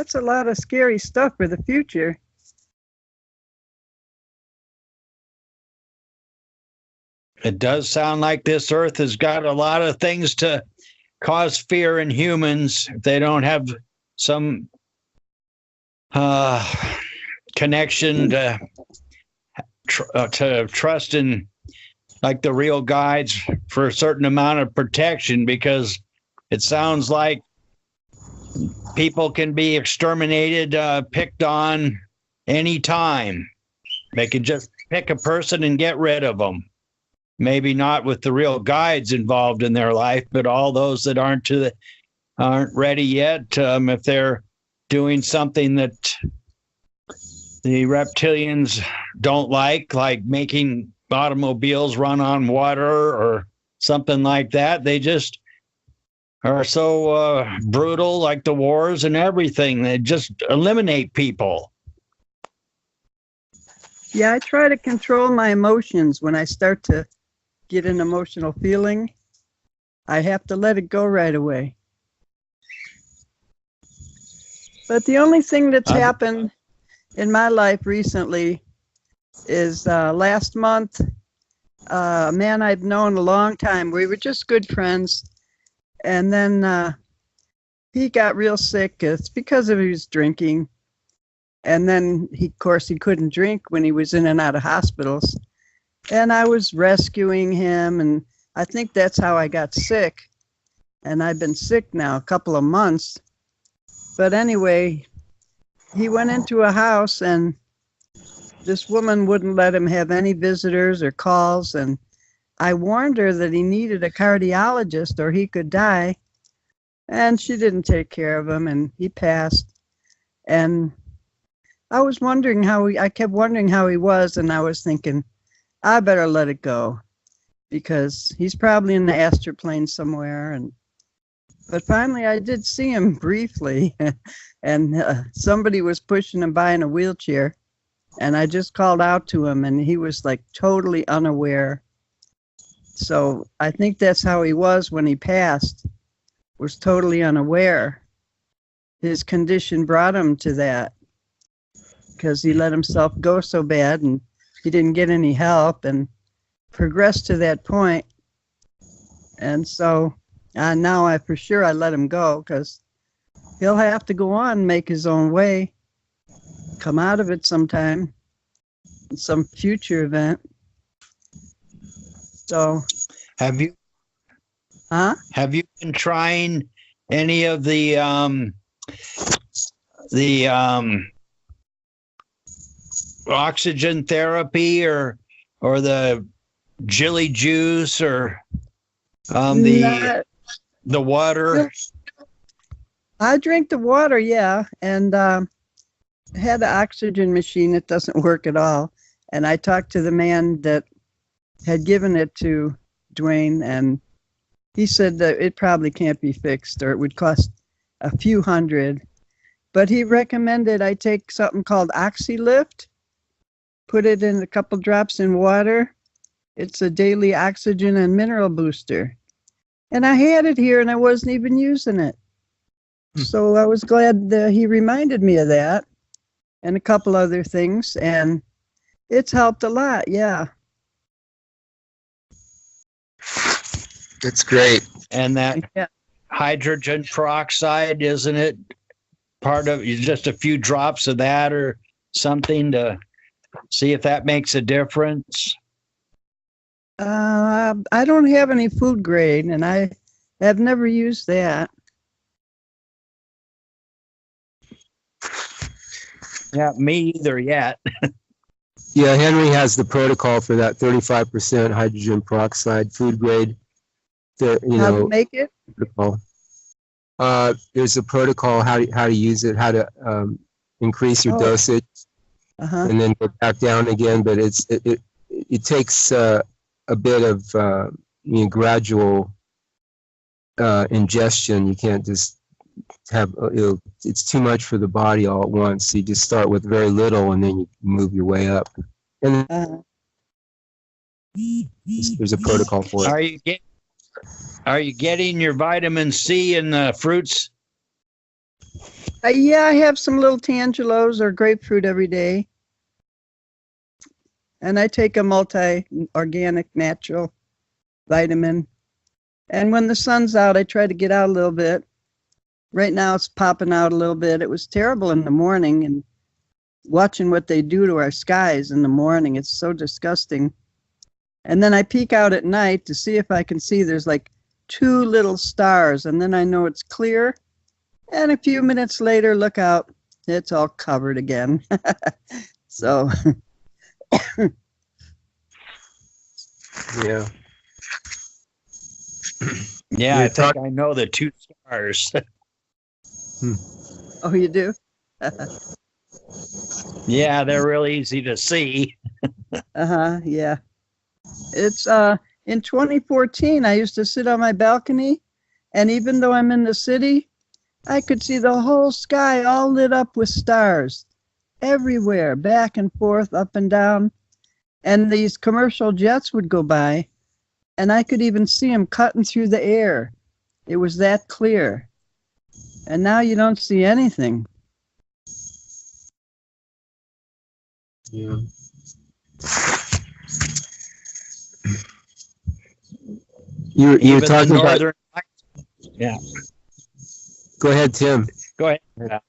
that's a lot of scary stuff for the future. It does sound like this earth has got a lot of things to cause fear in humans if they don't have some connection to trust in like the real guides for a certain amount of protection, because it sounds like people can be exterminated, picked on anytime. They can just pick a person and get rid of them. Maybe not with the real guides involved in their life, but all those that aren't ready yet. If they're doing something that the reptilians don't like making automobiles run on water or something like that, they just are so brutal, like the wars and everything. They just eliminate people. Yeah, I try to control my emotions. When I start to get an emotional feeling, I have to let it go right away. But the only thing that's happened in my life recently is last month, a man I'd known a long time. We were just good friends. And then he got real sick. It's because of his drinking. And then, of course, he couldn't drink when he was in and out of hospitals. And I was rescuing him, and I think that's how I got sick. And I've been sick now a couple of months. But anyway, he went into a house, and this woman wouldn't let him have any visitors or calls. And I warned her that he needed a cardiologist or he could die. And she didn't take care of him, and he passed. And I was wondering I kept wondering how he was, and I was thinking, I better let it go, because he's probably in the astral plane somewhere. But finally I did see him briefly, and somebody was pushing him by in a wheelchair, and I just called out to him, and he was like totally unaware. So I think that's how he was when he passed, was totally unaware. His condition brought him to that, because he let himself go so bad, and he didn't get any help and progressed to that point. And so now I let him go, because he'll have to go on and make his own way, come out of it sometime, in some future event. So have you been trying any of the oxygen therapy or the jelly juice or the water? I drink the water, yeah, and had the oxygen machine. It doesn't work at all. And I talked to the man that had given it to Dwayne, and he said that it probably can't be fixed, or it would cost a few $100. But he recommended I take something called OxyLift, put it in a couple drops in water. It's a daily oxygen and mineral booster. And I had it here, and I wasn't even using it. So I was glad that he reminded me of that and a couple other things, and it's helped a lot, yeah. That's great. And that hydrogen peroxide, isn't it part of just a few drops of that or something to see if that makes a difference? I don't have any food grade, and I have never used that. Yeah, me either yet. Yeah, Henry has the protocol for that 35% hydrogen peroxide food grade. How to make it? Protocol. There's a protocol how to use it, how to increase your dosage, and then go back down again. But it takes a bit of gradual ingestion. You can't just have it's too much for the body all at once. So you just start with very little, and then you move your way up. And there's a protocol for it. Are you getting your vitamin C in the fruits? Yeah, I have some little tangelos or grapefruit every day. And I take a multi-organic natural vitamin. And when the sun's out, I try to get out a little bit. Right now it's popping out a little bit. It was terrible in the morning, and watching what they do to our skies in the morning, it's so disgusting. And then I peek out at night to see if I can see there's like 2 little stars, and then I know it's clear. And a few minutes later, look out, it's all covered again. So Yeah. Yeah, I think I know the 2 stars. oh, you do? Yeah, they're really easy to see. Yeah. It's in 2014, I used to sit on my balcony, and even though I'm in the city, I could see the whole sky all lit up with stars everywhere, back and forth, up and down. And these commercial jets would go by, and I could even see them cutting through the air. It was that clear. And now you don't see anything. Yeah. You're talking about. Yeah. Go ahead, Tim. Go ahead.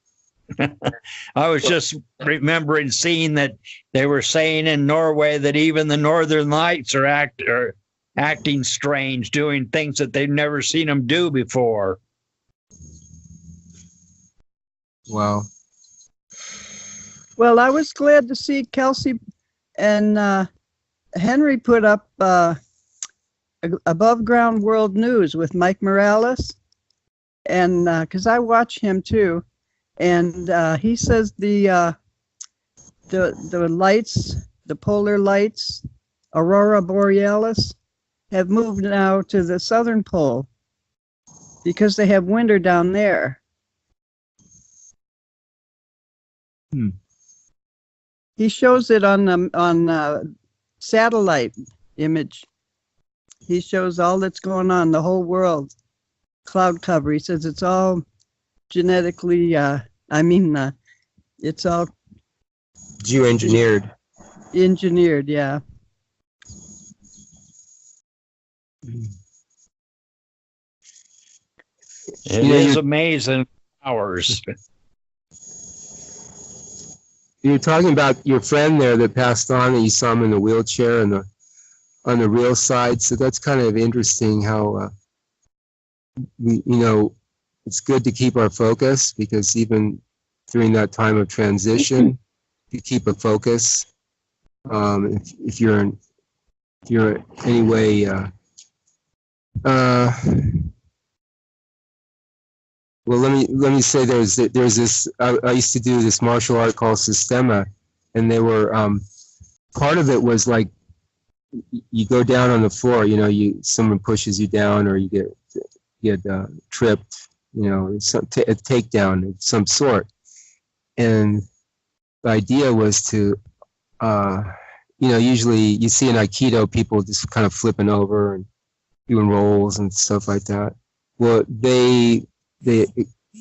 I was just remembering seeing that they were saying in Norway that even the Northern Lights are acting strange, doing things that they've never seen them do before. Wow. Well, I was glad to see Kelsey and Henry put up Above Ground World News with Mike Morales, and because I watch him too. And he says the lights, the polar lights, Aurora Borealis, have moved now to the southern pole because they have winter down there. He shows it on satellite image. He shows all that's going on, the whole world, cloud cover. He says it's all genetically, it's all geoengineered. Engineered, yeah. It is amazing hours. You're talking about your friend there that passed on, and you saw him in the wheelchair and on the real side. So that's kind of interesting how it's good to keep our focus, because even during that time of transition, you keep a focus. If you're in any way well, let me say there's this. I used to do this martial art called Sistema, and they were part of it was like you go down on the floor. Someone pushes you down, or you get tripped. A takedown of some sort, and the idea was to usually you see in Aikido people just kind of flipping over and doing rolls and stuff like that. Well, they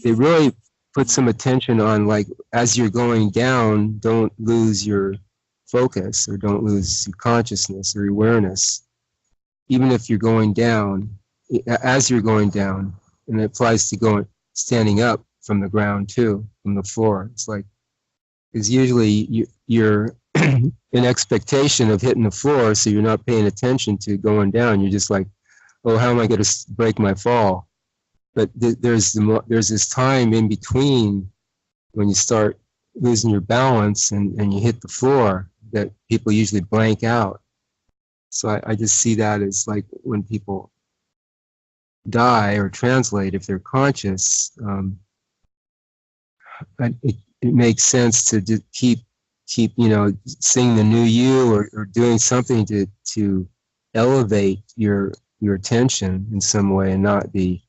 really put some attention on, like, as you're going down, don't lose your focus, or don't lose your consciousness or awareness, even if you're going down, as you're going down. And it applies to standing up from the ground too, from the floor. It's like, because usually you're in expectation of hitting the floor, so you're not paying attention to going down. You're just like, oh, how am I going to break my fall? But there's this time in between when you start losing your balance and you hit the floor that people usually blank out. So I just see that as like when people die or translate, if they're conscious, it makes sense to keep seeing the new you, or doing something to elevate your attention in some way, and not be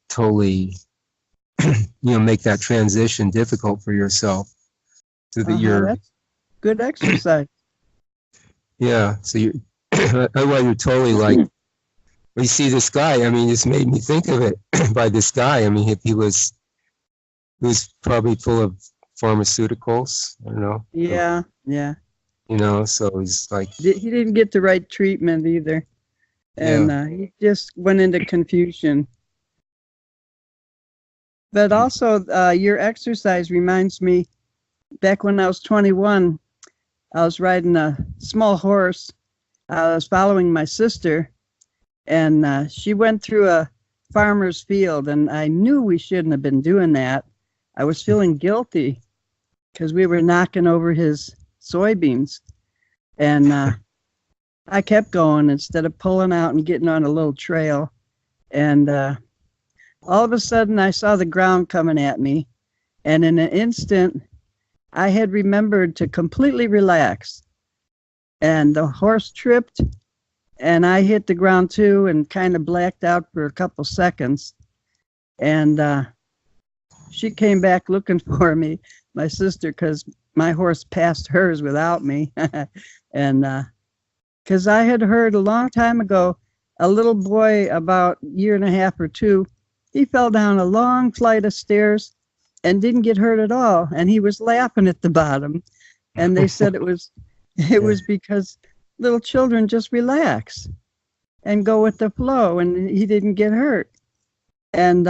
totally make that transition difficult for yourself, so that that's good exercise. Yeah, so you're otherwise you're totally like, when you see this guy, I mean, it's made me think of it by this guy. I mean, he was who's probably full of pharmaceuticals. I don't know. Yeah, yeah. You know, so he's like, He didn't get the right treatment either. And he just went into confusion. But also, your exercise reminds me, back when I was 21, I was riding a small horse. I was following my sister, and she went through a farmer's field, and I knew we shouldn't have been doing that. I was feeling guilty because we were knocking over his soybeans. And I kept going instead of pulling out and getting on a little trail. And all of a sudden, I saw the ground coming at me. And in an instant, I had remembered to completely relax. And the horse tripped, and I hit the ground too and kind of blacked out for a couple seconds. And she came back looking for me, my sister, because my horse passed hers without me. And because I had heard a long time ago, a little boy about a year and a half or two, he fell down a long flight of stairs and didn't get hurt at all. And he was laughing at the bottom. And they said it was because little children just relax and go with the flow, and he didn't get hurt. And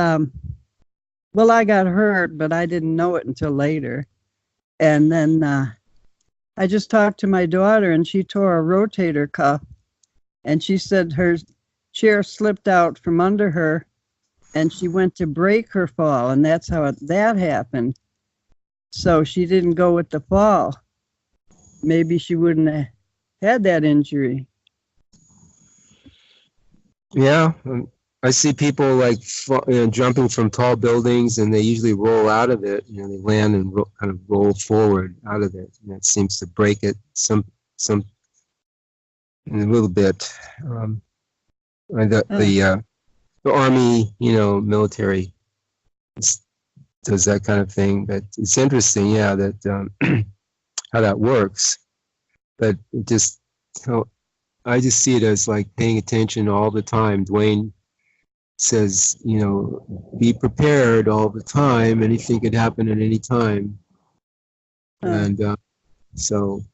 well, I got hurt, but I didn't know it until later. And then I just talked to my daughter, and she tore a rotator cuff, and she said her chair slipped out from under her, and she went to break her fall, and that's how that happened. So she didn't go with the fall. Maybe she wouldn't have had that injury. yeah, I see people like jumping from tall buildings, and they usually roll out of it. You know, they land and kind of roll forward out of it, and that seems to break it some a little bit. The army, you know, military does that kind of thing. But it's interesting, yeah, that how that works. But it just, I just see it as like paying attention all the time. Dwayne says, you know, be prepared all the time. Anything could happen at any time. And so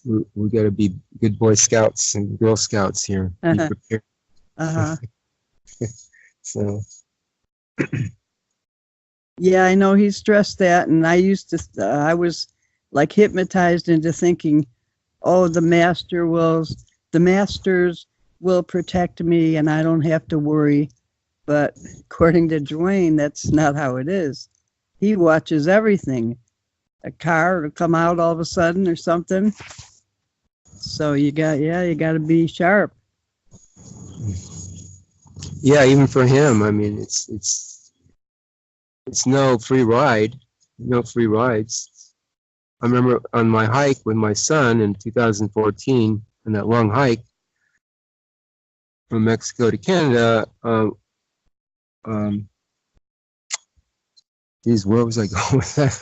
we got to be good Boy Scouts and Girl Scouts here. Be prepared. So. Yeah, I know he stressed that, and I used to, I was like hypnotized into thinking, oh, the masters will protect me and I don't have to worry. But according to Dwayne, that's not how it is. He watches everything. A car will come out all of a sudden or something. So you got to be sharp. Yeah, even for him, I mean, it's no free ride, no free rides. I remember on my hike with my son in 2014, on that long hike from Mexico to Canada, geez, where was I going with that?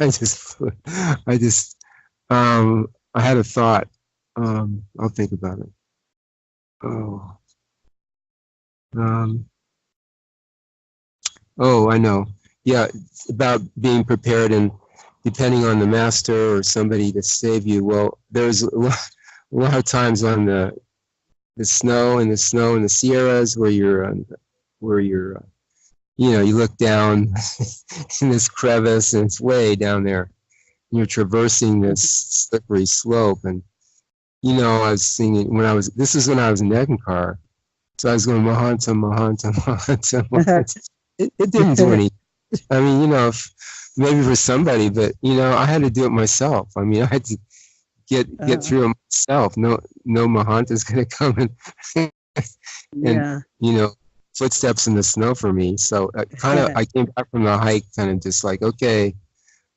I had a thought. I'll think about it. I know. Yeah, it's about being prepared and depending on the master or somebody to save you. Well, there's a lot of times on the snow in the Sierras where you're you know, you look down in this crevice and it's way down there. You're traversing this slippery slope, and you know, I was singing this is when I was in Eckankar, so I was going Mahanta, Mahanta, Mahanta, Mahanta. It didn't do any. I mean, you know, maybe for somebody, but you know, I had to do it myself. I mean, I had to get through it myself. No Mahanta's gonna come and you know, footsteps in the snow for me. So I came back from the hike kind of just like, okay,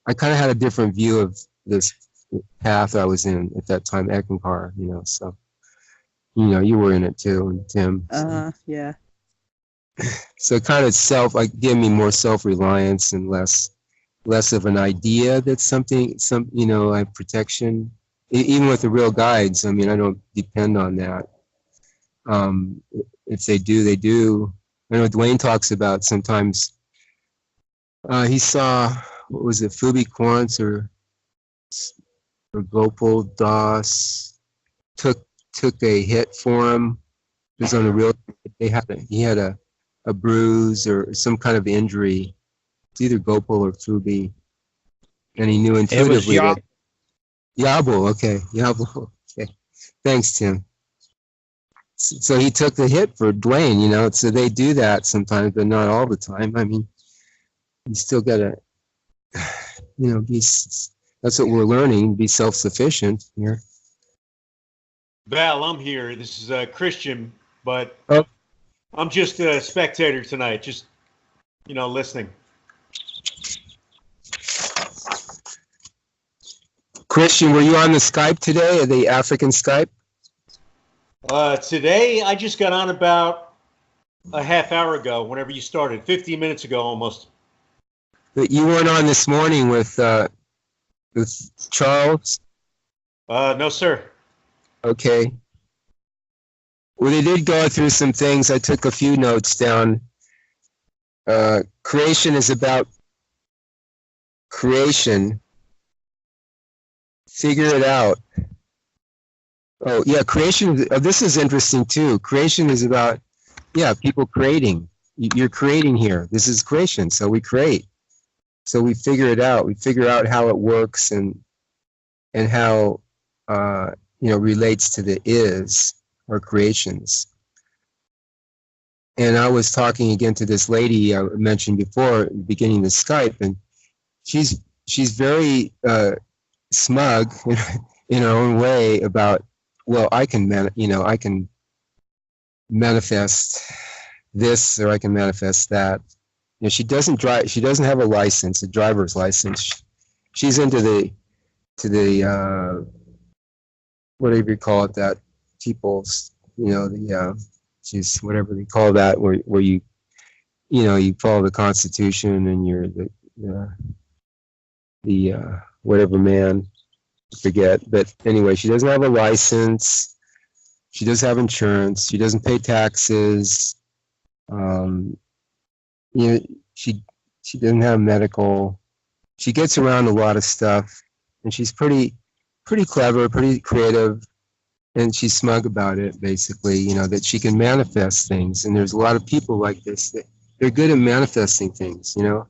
I kind of had a different view of this path I was in at that time, Eckankar, you know. So, you know, you were in it too, and Tim. So. Yeah. So it kind of gave me more self-reliance and less of an idea that you know, I have protection. Even with the real guides, I mean, I don't depend on that. If they do, they do. I know Dwayne talks about sometimes He saw, what was it, Phoebe Quantz or Gopal Das took a hit for him. It was on a real. He had a bruise or some kind of injury. It's either Gopal or Phoebe, and he knew intuitively that. Yabul, okay, Yabul, okay. Thanks, Tim. So he took the hit for Dwayne, you know. So they do that sometimes, but not all the time. I mean, you still gotta, you know, that's what we're learning, be self-sufficient here. Val, I'm here. This is Christian, but oh. I'm just a spectator tonight, just, you know, listening. Christian, were you on the Skype today, or the African Skype? Today, I just got on about a half hour ago, whenever you started, 15 minutes ago almost. But you weren't on this morning with Charles? No, sir. Okay. Well, they did go through some things. I took a few notes down. Creation is about creation. Figure it out. Oh, yeah, creation. This is interesting, too. Creation is about, yeah, people creating. You're creating here. This is creation, so we create. So we figure it out. We figure out how it works and how, you know, relates to the is, or creations. And I was talking again to this lady I mentioned before at the beginning of the Skype, and she's very smug in her own way about, well, I can manifest this, or I can manifest that. You know, she doesn't drive. She doesn't have a license, a driver's license. She's into the whatever you call it, that people's, you know, she's whatever they call that, where you know, you follow the Constitution and you're the whatever man, I forget. But anyway, she doesn't have a license. She does have insurance. She doesn't pay taxes. You know, she doesn't have medical. She gets around a lot of stuff, and she's pretty clever, pretty creative, and she's smug about it, basically, you know, that she can manifest things. And there's a lot of people like this that they're good at manifesting things, you know.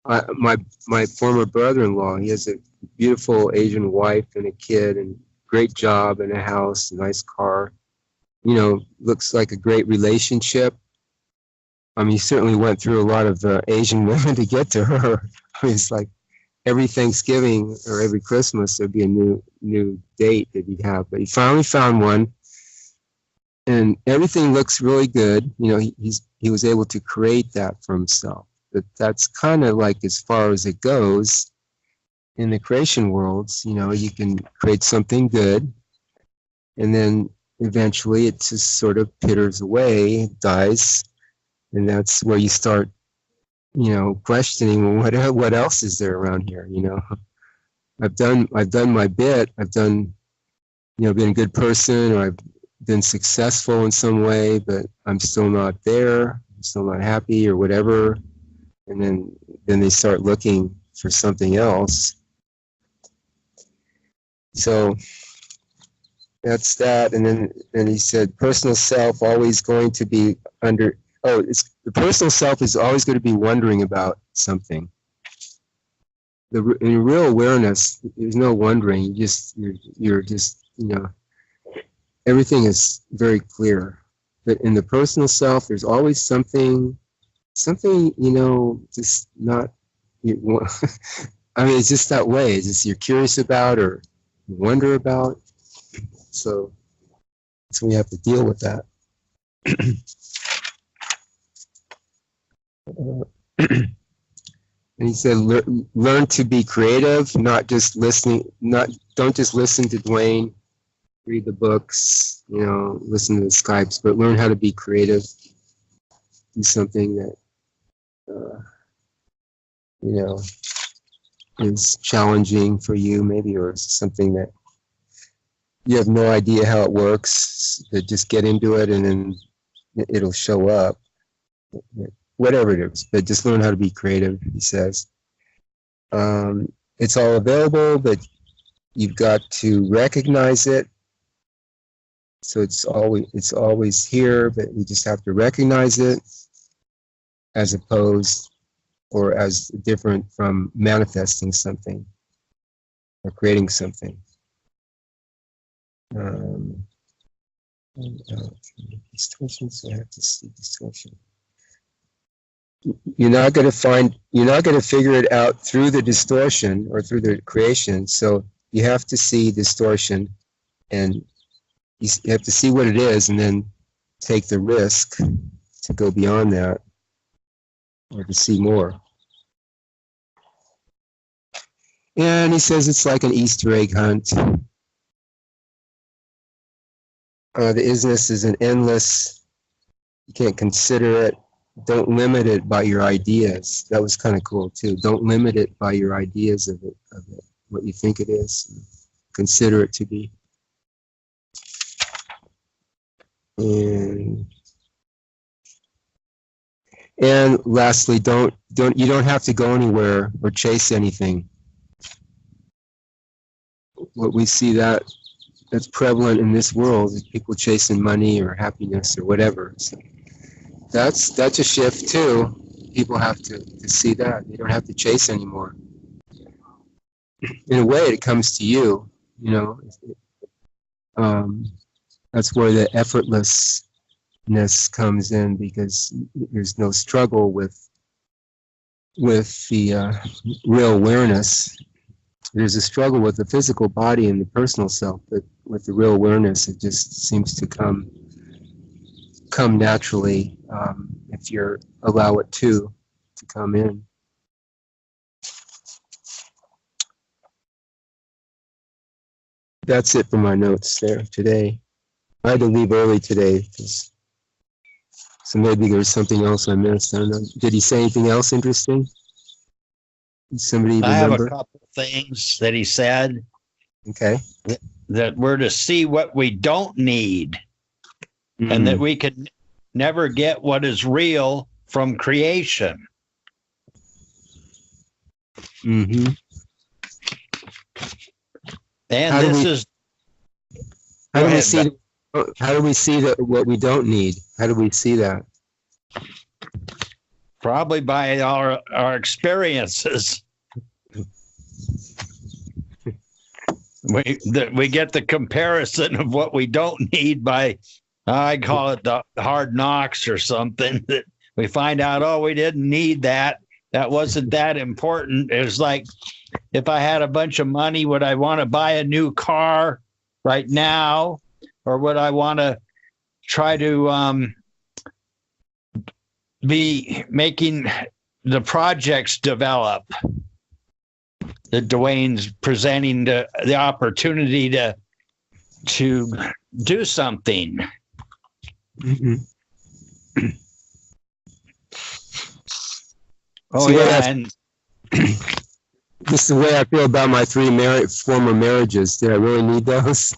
My former brother-in-law, he has a beautiful Asian wife and a kid and great job and a house, a nice car, you know, looks like a great relationship. I mean, he certainly went through a lot of Asian women to get to her. I mean, it's like every Thanksgiving or every Christmas there'd be a new date that he'd have. But he finally found one, and everything looks really good. You know, he was able to create that for himself. But that's kind of like as far as it goes in the creation worlds. You know, you can create something good, and then eventually it just sort of pitters away, dies. And that's where you start, you know, questioning, well, what else is there around here? You know, I've done my bit. I've done, you know, been a good person, or I've been successful in some way, but I'm still not there. I'm still not happy, or whatever. And then they start looking for something else. So that's that. And then he said, personal self always going to be under. Oh, the personal self is always going to be wondering about something. In real awareness, there's no wondering. You're just, you know, everything is very clear. But in the personal self, there's always something, you know, just not. I mean, it's just that way. It's just you're curious about or you wonder about. So we have to deal with that. And he said, learn to be creative, not just listening. Don't just listen to Dwayne, read the books, you know, listen to the Skypes, but learn how to be creative. Do something that, you know, is challenging for you, maybe, or something that you have no idea how it works. That just get into it, and then it'll show up. whatever it is, but just learn how to be creative, he says. It's all available, but you've got to recognize it. So it's always here, but we just have to recognize it as opposed or as different from manifesting something or creating something. Distortion, so I have to see distortion. You're not going to figure it out through the distortion or through the creation. So you have to see distortion, and you have to see what it is, and then take the risk to go beyond that or to see more. And he says it's like an Easter egg hunt. The isness is an endless, you can't consider it. Don't limit it by your ideas. That was kind of cool too. Don't limit it by your ideas of it, what you think it is. Consider it to be. And lastly, you don't have to go anywhere or chase anything. What we see that's prevalent in this world is people chasing money or happiness or whatever. So that's a shift too. People have to see that. They don't have to chase anymore. In a way, it comes to you, you know. That's where the effortlessness comes in, because there's no struggle with the real awareness. There's a struggle with the physical body and the personal self, but with the real awareness, it just seems to come naturally if you allow it to come in. That's it for my notes there today. I had to leave early today, so maybe there's something else I missed. I don't know. Did he say anything else interesting? Did somebody remember? I have a couple things that he said. Okay. That we're to see what we don't need, and that we can never get what is real from creation. Mm-hmm. And how do we see what we don't need? How do we see that? Probably by our experiences. We get the comparison of what we don't need by, I call it the hard knocks or something, that we find out, oh, we didn't need that. That wasn't that important. It was like, if I had a bunch of money, would I want to buy a new car right now? Or would I want to try to be making the projects develop? That Dwayne's presenting the opportunity to do something. Mm-hmm. Oh, yeah, and this is the way I feel about my 3 former marriages. Did I really need those?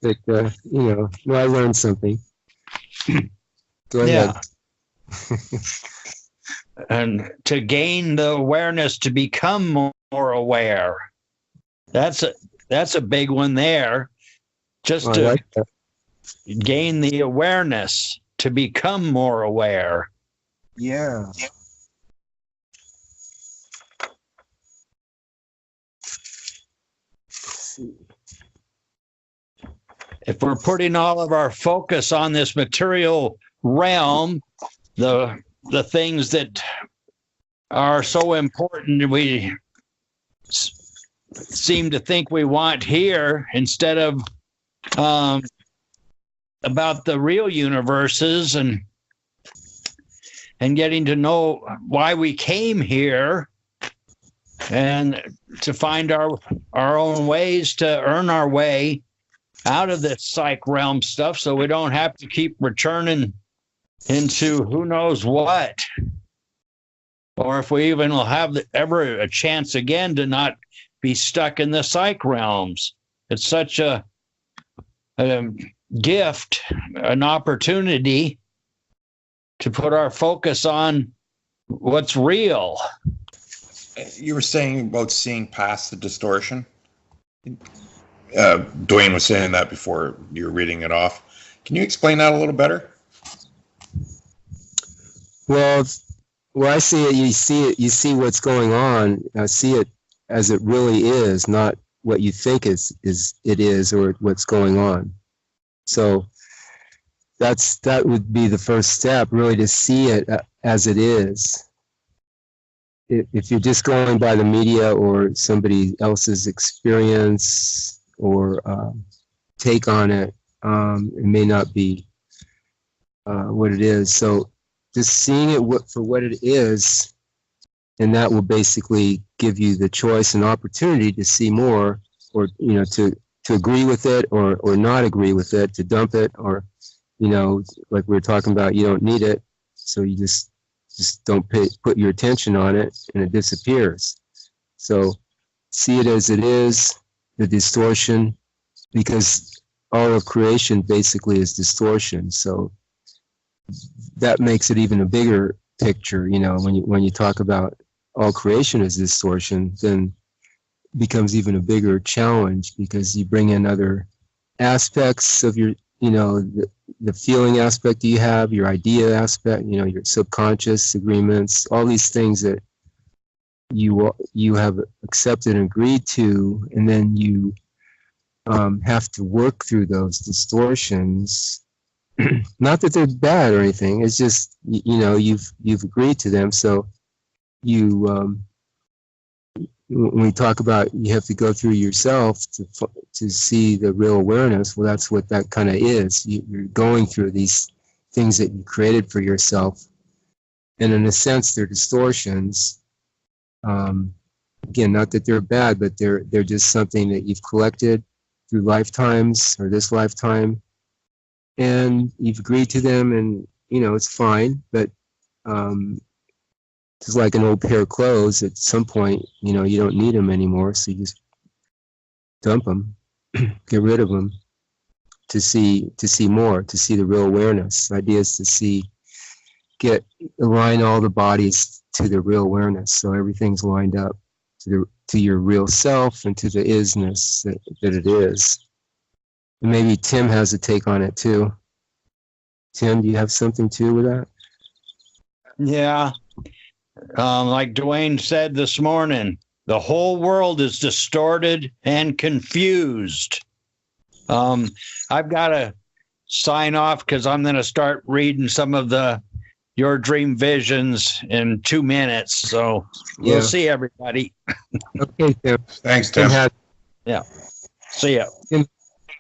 But, I learned something. Go ahead. Yeah. And to gain the awareness to become more aware. That's a big one there. Just to like gain the awareness to become more aware. Yeah. If we're putting all of our focus on this material realm, the things that are so important, we seem to think we want here, instead of about the real universes and getting to know why we came here, and to find our own ways to earn our way out of this psych realm stuff, so we don't have to keep returning into who knows what, or if we even will have ever a chance again to not be stuck in the psych realms. It's such a gift, an opportunity to put our focus on what's real. You were saying about seeing past the distortion. Dwayne was saying that before you were reading it off. Can you explain that a little better? Well, where I see it, you see what's going on. See it as it really is, not what you think it is or what's going on. So that would be the first step, really, to see it as it is. If you're just going by the media or somebody else's experience or take on it, it may not be what it is. So just seeing it for what it is, and that will basically give you the choice and opportunity to see more, or to agree with it or not agree with it, to dump it, or like we were talking about, you don't need it, so you just don't put your attention on it, and it disappears. So see it as it is, the distortion, because all of creation basically is distortion. So that makes it even a bigger picture. When you talk about all creation is distortion, then it becomes even a bigger challenge, because you bring in other aspects of your, the feeling aspect you have, your idea aspect, your subconscious agreements, all these things that you have accepted and agreed to, and then you have to work through those distortions. Not that they're bad or anything. It's just you've agreed to them. So you when we talk about you have to go through yourself to see the real awareness. Well, that's what that kind of is. You're going through these things that you created for yourself, and in a sense, they're distortions. Again, not that they're bad, but they're just something that you've collected through lifetimes or this lifetime, and you've agreed to them, and it's fine. But just like an old pair of clothes, at some point, you don't need them anymore, so you just dump them, get rid of them, to see more, to see the real awareness. The idea is to align all the bodies to the real awareness, so everything's lined up to your real self and to the isness that it is. And maybe Tim has a take on it too. Tim, do you have something too with that? Yeah. Like Dwayne said this morning, the whole world is distorted and confused. I've got to sign off because I'm going to start reading some of your dream visions in 2 minutes. So we'll see everybody. Okay, Tim. Thanks, Tim. Yeah. See ya.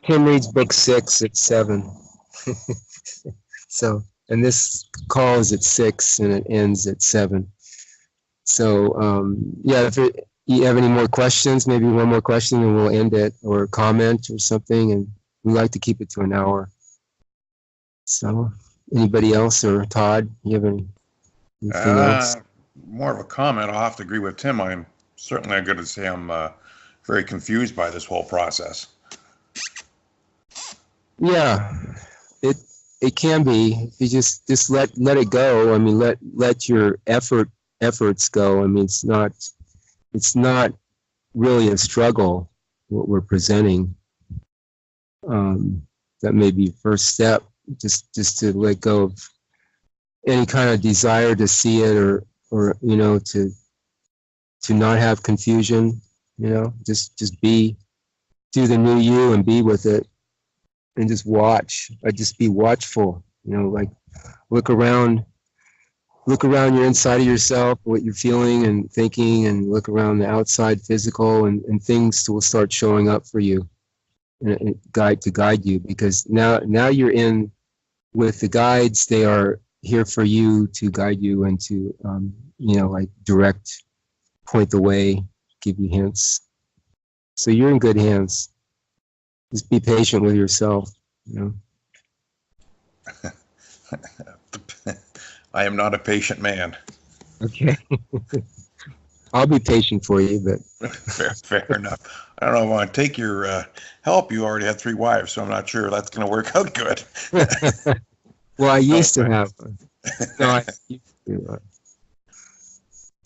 Tim reads book 6 at 7. So, and this call is at 6 and it ends at 7. So, if you have any more questions, maybe one more question and we'll end it, or a comment or something, and we like to keep it to an hour. So, anybody else, or Todd, you have anything else? More of a comment. I'll have to agree with Tim. I'm certainly going to say I'm very confused by this whole process. Yeah, it can be. If you just let it go. I mean, let your efforts go. I mean, it's not really a struggle what we're presenting. That may be first step, just to let go of any kind of desire to see it, or to not have confusion. Just be, do the new you and be with it, and just watch. Just be watchful. Like look around your inside of yourself, what you're feeling and thinking, and look around the outside physical, and things will start showing up for you and guide you, because now you're in with the guides. They are here for you to guide you and to like direct, point the way, give you hints. So you're in good hands. Just be patient with yourself. I am not a patient man. Okay. I'll be patient for you, but fair enough. I don't know if I want to take your help. You already have 3 wives, so I'm not sure that's going to work out good. well, I used to have. No,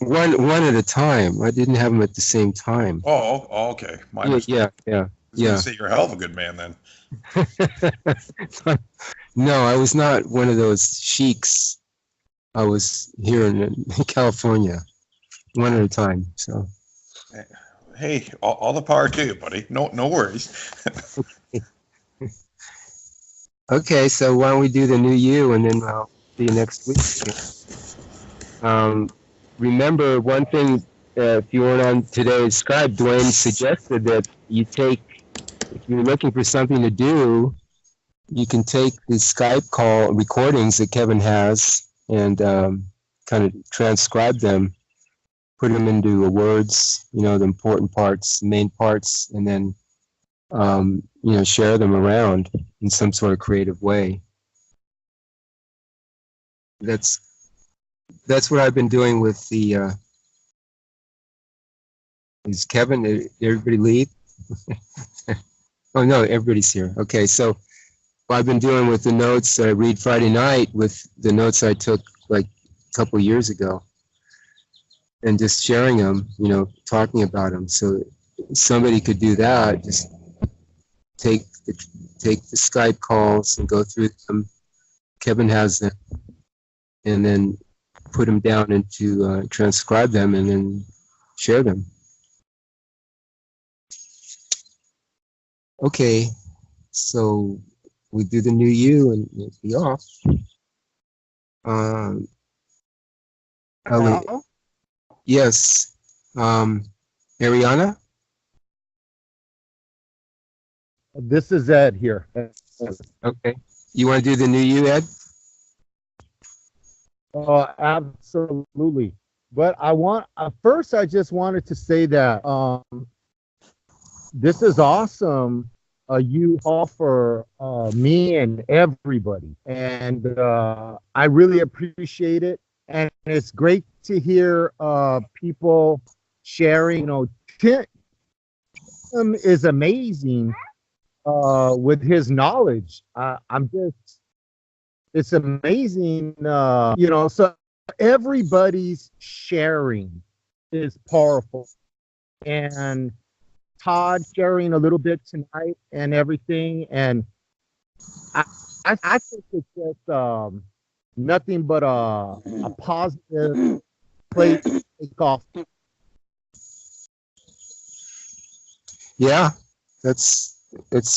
one at a time. I didn't have them at the same time. Oh, okay. My Yeah, mistake. yeah. I was gonna say you're a hell of a good man then. No, I was not one of those sheiks. I was here in California, one at a time. So, Hey, all the power to you, buddy. No worries. okay, so why don't we do the new you, and then I'll see you next week. Remember one thing, if you weren't on today's Skype, Dwayne suggested that you take, if you're looking for something to do, you can take the Skype call recordings that Kevin has and kind of transcribe them, put them into words, you know, the important parts, main parts, and then, you know, share them around in some sort of creative way. That's what I've been doing with the, is Kevin, did everybody leave? Oh no, everybody's here. Okay, so what I've been doing with the notes I read Friday night with the notes I took like a couple of years ago, and just sharing them, you know, talking about them. So somebody could do that, just take the Skype calls and go through them. Kevin has them, and then put them down into, transcribe them and then share them. Okay, so we do the new you and we'll be off. Ellie, yes. Ariana? This is Ed here. Okay. You want to do the new you, Ed? Absolutely. But first I just wanted to say that this is awesome. You offer me and everybody, and I really appreciate it. And it's great to hear people sharing. You know, Tim is amazing with his knowledge. It's amazing. You know, so everybody's sharing is powerful, and Todd sharing a little bit tonight and everything, and I think it's just nothing but a positive place to take off. Yeah, it's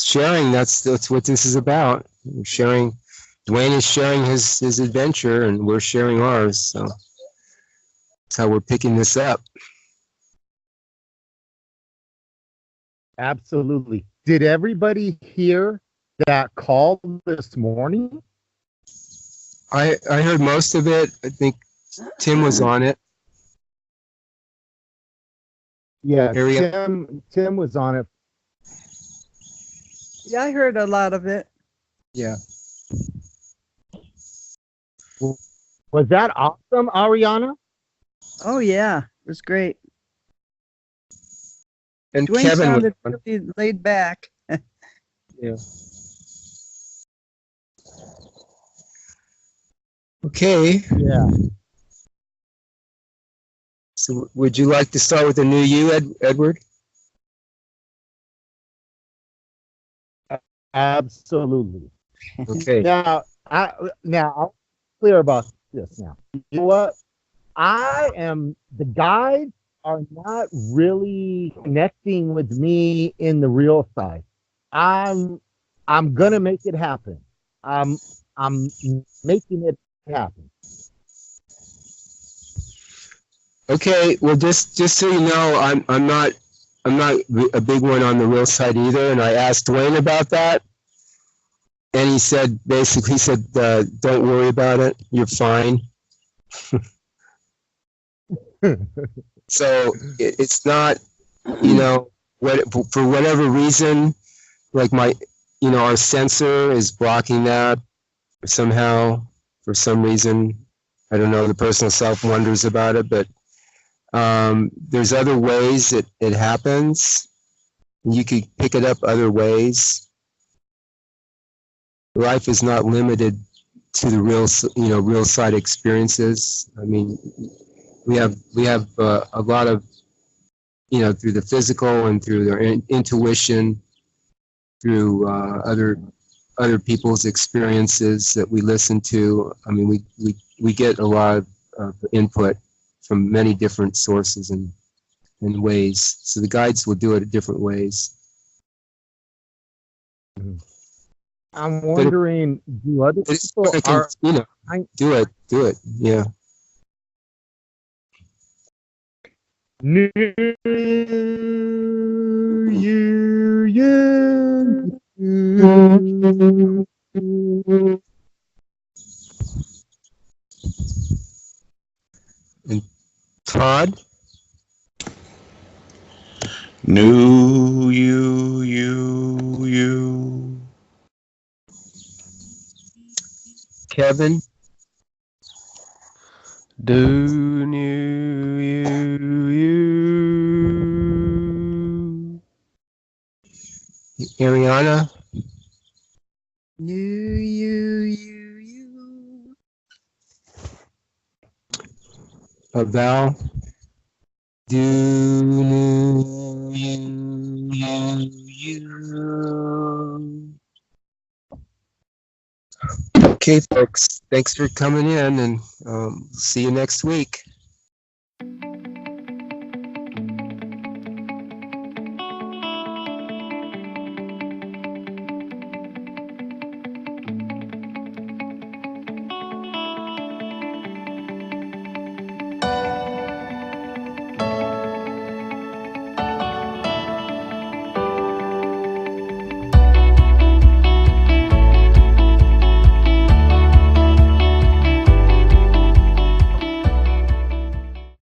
sharing. That's what this is about. We're sharing. Dwayne is sharing his adventure, and we're sharing ours. So that's how we're picking this up. Absolutely. Did everybody hear that call this morning? I heard most of it. I think Tim was on it. Yeah, Tim was on it. Yeah, I heard a lot of it. Yeah. Was that awesome, Ariana? Oh yeah, it was great. And Dwayne Kevin sounded was on. really laid back. Yeah. Okay. Yeah. So would you like to start with the new you, Edward? Absolutely. Okay. Now I'm clear about this now. You know what? The guides are not really connecting with me in the real side. I'm gonna make it happen. I'm making it happen. Okay. Well, just so you know, I'm not a big one on the real side either. And I asked Dwayne about that, and he said don't worry about it. You're fine. So it's not, you know, for whatever reason, like our sensor is blocking that somehow, for some reason. I don't know, the personal self wonders about it, but there's other ways that it happens. You could pick it up other ways. Life is not limited to the real side experiences. I mean, we have a lot of, through the physical and through their intuition, through other people's experiences that we listen to. I mean, we get a lot of input from many different sources and ways. So the guides will do it in different ways. I'm wondering, do other people do it, yeah. New Year. And Todd? New you. Kevin? Do new you. Ariana? You, you. Val? Do new you. Okay, folks. Thanks for coming in, and see you next week.